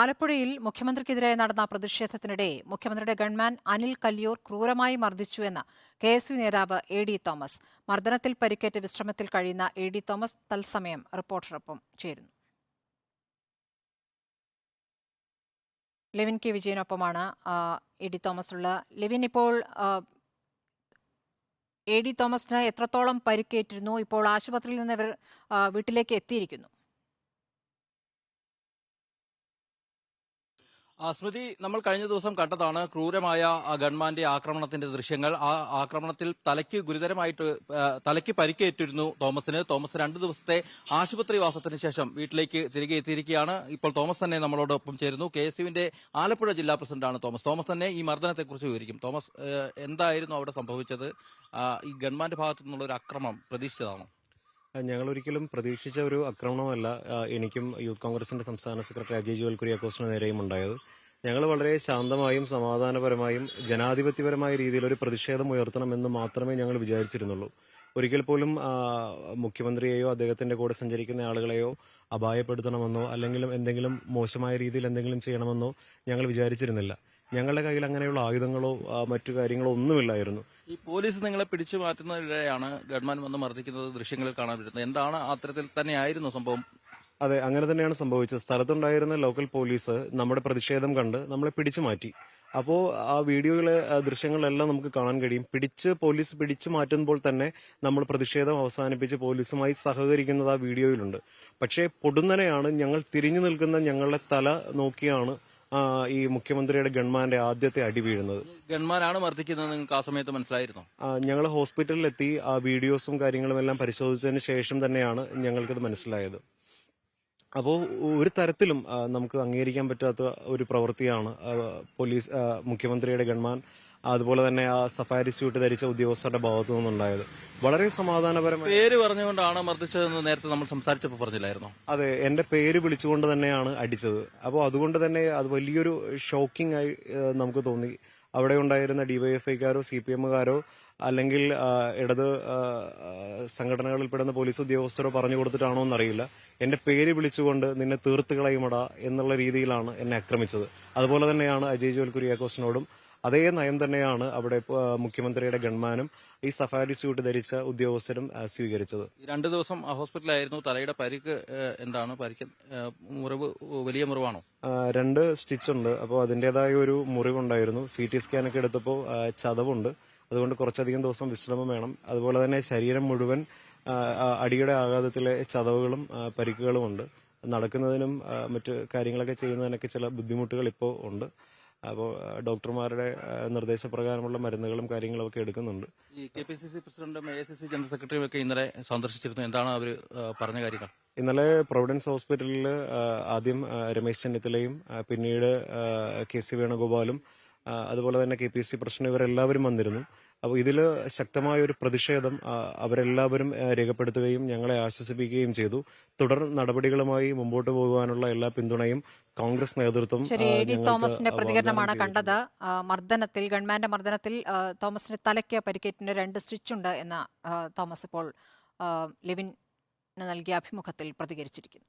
ആലപ്പുഴയിൽ മുഖ്യമന്ത്രിക്കെതിരെ നടന്ന പ്രതിഷേധത്തിനിടെ മുഖ്യമന്ത്രിയുടെ ഗൺമാൻ അനിൽ കല്ലിയൂർ ക്രൂരമായി മർദ്ദിച്ചുവെന്ന് കെ.എസ്.യു നേതാവ് എ.ഡി. തോമസ്. മർദ്ദനത്തിൽ പരിക്കേറ്റ് വിശ്രമത്തിൽ കഴിയുന്ന എ.ഡി. തോമസ് തത്സമയം റിപ്പോർട്ടറൊപ്പം ചേരുന്നു. Levin K വിജയനൊപ്പമാണ് എ.ഡി. തോമസ് ഉള്ള. ലെവിൻ, ഇപ്പോൾ എ.ഡി. തോമസിന് എത്രത്തോളം പരിക്കേറ്റിരുന്നു? ഇപ്പോൾ ആശുപത്രിയിൽ നിന്ന് ഇവർ വീട്ടിലേക്ക് എത്തിയിരിക്കുന്നു. സ്മൃതി, നമ്മൾ കഴിഞ്ഞ ദിവസം കണ്ടതാണ് ക്രൂരമായ ഗൺമാന്റെ ആക്രമണത്തിന്റെ ദൃശ്യങ്ങൾ. ആ ആക്രമണത്തിൽ തലയ്ക്ക് പരിക്കേറ്റിരുന്നു തോമസിന്. 2 ദിവസത്തെ ആശുപത്രിവാസത്തിന് ശേഷം വീട്ടിലേക്ക് തിരികെ എത്തിയിരിക്കുകയാണ്. ഇപ്പോൾ തോമസ് തന്നെ നമ്മളോടൊപ്പം ചേരുന്നു. കെ.എസ്.യുവിന്റെ ആലപ്പുഴ ജില്ലാ പ്രസിഡന്റാണ് തോമസ്. തോമസ് തന്നെ ഈ മർദ്ദനത്തെക്കുറിച്ച് വിവരിക്കും. തോമസ്, എന്തായിരുന്നു അവിടെ സംഭവിച്ചത്? ഈ ഗൺമാന്റെ ഭാഗത്തു നിന്നുള്ള ഒരു ആക്രമണം പ്രതീക്ഷിച്ചതാണോ? ഞങ്ങൾ ഒരിക്കലും പ്രതീക്ഷിച്ച ഒരു ആക്രമണമല്ല എനിക്കും യൂത്ത് കോൺഗ്രസിന്റെ സംസ്ഥാന സെക്രട്ടറി അജയ് ജോൽ കുര്യാക്കോസിന് നേരെയും ഉണ്ടായത്. ഞങ്ങൾ വളരെ ശാന്തമായും സമാധാനപരമായും ജനാധിപത്യപരമായ രീതിയിൽ ഒരു പ്രതിഷേധം ഉയർത്തണമെന്ന് മാത്രമേ ഞങ്ങൾ വിചാരിച്ചിരുന്നുള്ളൂ. ഒരിക്കൽ പോലും മുഖ്യമന്ത്രിയെയോ അദ്ദേഹത്തിന്റെ കൂടെ സഞ്ചരിക്കുന്ന ആളുകളെയോ അപായപ്പെടുത്തണമെന്നോ അല്ലെങ്കിൽ എന്തെങ്കിലും മോശമായ രീതിയിൽ എന്തെങ്കിലും ചെയ്യണമെന്നോ ഞങ്ങൾ വിചാരിച്ചിരുന്നില്ല. ഞങ്ങളുടെ കയ്യിൽ അങ്ങനെയുള്ള ആയുധങ്ങളോ മറ്റു കാര്യങ്ങളോ ഒന്നുമില്ലായിരുന്നു. ഈ പോലീസ് നിങ്ങളെ പിടിച്ചു മാറ്റുന്നതിനിടെയാണ് ഗവൺമെന്റ് വന്ന് മർദ്ദിക്കുന്നത് ദൃശ്യങ്ങളിൽ കാണാൻ പറ്റുന്നത്. എന്താണ് അത്തരത്തിൽ തന്നെയായിരുന്നു സംഭവം? അതെ, അങ്ങനെ തന്നെയാണ് സംഭവിച്ചത്. സ്ഥലത്തുണ്ടായിരുന്ന ലോക്കൽ പോലീസ് നമ്മുടെ പ്രതിഷേധം കണ്ട് നമ്മളെ പിടിച്ചു മാറ്റി. അപ്പോൾ ആ വീഡിയോയിലെ ദൃശ്യങ്ങളെല്ലാം നമുക്ക് കാണാൻ കഴിയും. പോലീസ് പിടിച്ചു മാറ്റുമ്പോൾ തന്നെ നമ്മൾ പ്രതിഷേധം അവസാനിപ്പിച്ച് പോലീസുമായി സഹകരിക്കുന്നത് ആ വീഡിയോയിലുണ്ട്. പക്ഷേ പൊടുന്നനെയാണ് ഞങ്ങൾ തിരിഞ്ഞു നിൽക്കുന്ന ഞങ്ങളുടെ തല നോക്കിയാണ് ഈ മുഖ്യമന്ത്രിയുടെ ഗൺമാന്റെ ആദ്യത്തെ അടി വീഴുന്നത്. ഗൺമാനാണ് മർദ്ദിക്കുന്നത് നിങ്ങൾക്ക് ആ സമയത്ത് മനസ്സിലായിരുന്നു? ഞങ്ങൾ ഹോസ്പിറ്റലിലെത്തി ആ വീഡിയോസും കാര്യങ്ങളും എല്ലാം പരിശോധിച്ചതിന് ശേഷം തന്നെയാണ് ഞങ്ങൾക്കത് മനസ്സിലായത്. അപ്പോൾ ഒരു തരത്തിലും നമുക്ക് അംഗീകരിക്കാൻ പറ്റാത്ത ഒരു പ്രവൃത്തിയാണ് മുഖ്യമന്ത്രിയുടെ ഗൺമാൻ അതുപോലെ തന്നെ ആ സഫാരി സ്യൂട്ട് ധരിച്ച ഉദ്യോഗസ്ഥരുടെ ഭാഗത്തു നിന്നുണ്ടായത്. വളരെ സമാധാനപരമായി പേര് പറഞ്ഞുകൊണ്ടാണ് മർദ്ദിച്ചതെന്ന് നേരത്തെ നമ്മൾ സംസാരിച്ചപ്പോൾ പറഞ്ഞില്ലായിരുന്നോ? അതെ, എന്റെ പേര് വിളിച്ചുകൊണ്ട് തന്നെയാണ് അടിച്ചത്. അപ്പോൾ അതുകൊണ്ട് തന്നെ അത് വലിയൊരു ഷോക്കിംഗ് ആയി നമുക്ക് തോന്നി. അവിടെ ഉണ്ടായിരുന്ന ഡിവൈഎഫ്ഐക്കാരോ CPM-കാരോ അല്ലെങ്കിൽ ഇടത് സംഘടനകളിൽപ്പെടുന്ന പോലീസ് ഉദ്യോഗസ്ഥരോ പറഞ്ഞു കൊടുത്തിട്ടാണോ എന്നറിയില്ല, എന്റെ പേര് വിളിച്ചുകൊണ്ട് നിന്നെ തീർത്ത് കളയുമടാ എന്നുള്ള രീതിയിലാണ് എന്നെ ആക്രമിച്ചത്. അതുപോലെ തന്നെയാണ് അജയ് ജോൽ കുര്യാക്കോസിനോടും അതേ നയം തന്നെയാണ് അവിടെ മുഖ്യമന്ത്രിയുടെ ഗൺമാനും ഈ സഫാരി സ്യൂട്ട് ധരിച്ച ഉദ്യോഗസ്ഥരും സ്വീകരിച്ചത്. 2 ദിവസം ഹോസ്പിറ്റലായിരുന്നു. തലയുടെ പരിക്ക് എന്താണ്? മുറിവ് വലിയ മുറിവാണോ? 2 സ്റ്റിച്ച് ഉണ്ട്. അപ്പോൾ അതിന്റേതായ ഒരു മുറിവുണ്ടായിരുന്നു. CT സ്കാനൊക്കെ എടുത്തപ്പോൾ ചതവുണ്ട്. അതുകൊണ്ട് കുറച്ചധികം ദിവസം വിശ്രമം വേണം. അതുപോലെ തന്നെ ശരീരം മുഴുവൻ അടിയുടെ ആഘാതത്തിലെ ചതവുകളും പരിക്കുകളും ഉണ്ട്. നടക്കുന്നതിനും മറ്റു കാര്യങ്ങളൊക്കെ ചെയ്യുന്നതിനൊക്കെ ചില ബുദ്ധിമുട്ടുകൾ ഇപ്പോൾ ഉണ്ട്. അപ്പോൾ ഡോക്ടർമാരുടെ നിർദ്ദേശപ്രകാരമുള്ള മരുന്നുകളും കാര്യങ്ങളും ഒക്കെ എടുക്കുന്നുണ്ട്. ഈ KPCC പ്രസിഡന്റും AICC ജനറൽ സെക്രട്ടറിയും ഒക്കെ ഇന്നലെ സന്ദർശിച്ചിരുന്നു. എന്താണ് അവർ പറഞ്ഞ കാര്യങ്ങൾ? ഇന്നലെ പ്രൊവിഡൻസ് ഹോസ്പിറ്റലിൽ ആദ്യം രമേശ് ചെന്നിത്തലയും പിന്നീട് KC വേണുഗോപാലും അതുപോലെ തന്നെ KPCC പ്രസിഡന്റ് ഇവരെല്ലാവരും വന്നിരുന്നു. അപ്പോൾ ഇതിൽ ശക്തമായ ഒരു പ്രതിഷേധം അവരെല്ലാവരും രേഖപ്പെടുത്തുകയും ഞങ്ങളെ ആശ്വസിപ്പിക്കുകയും ചെയ്തു. തുടർ നടപടികളുമായി മുമ്പോട്ട് പോകുവാനുള്ള എല്ലാ പിന്തുണയും കോൺഗ്രസ് നേതൃത്വം. തോമസിന്റെ പ്രതികരണമാണ് കണ്ടത്. ഗവൺമെന്റ് മർദ്ദനത്തിൽ തോമസിന്റെ തലയ്ക്ക് പരിക്കേറ്റിന് 2 സ്റ്റിച്ചുണ്ട് എന്ന് തോമസ് ഇപ്പോൾ ലെവിന് നൽകിയ അഭിമുഖത്തിൽ പ്രതികരിച്ചിരിക്കുന്നു.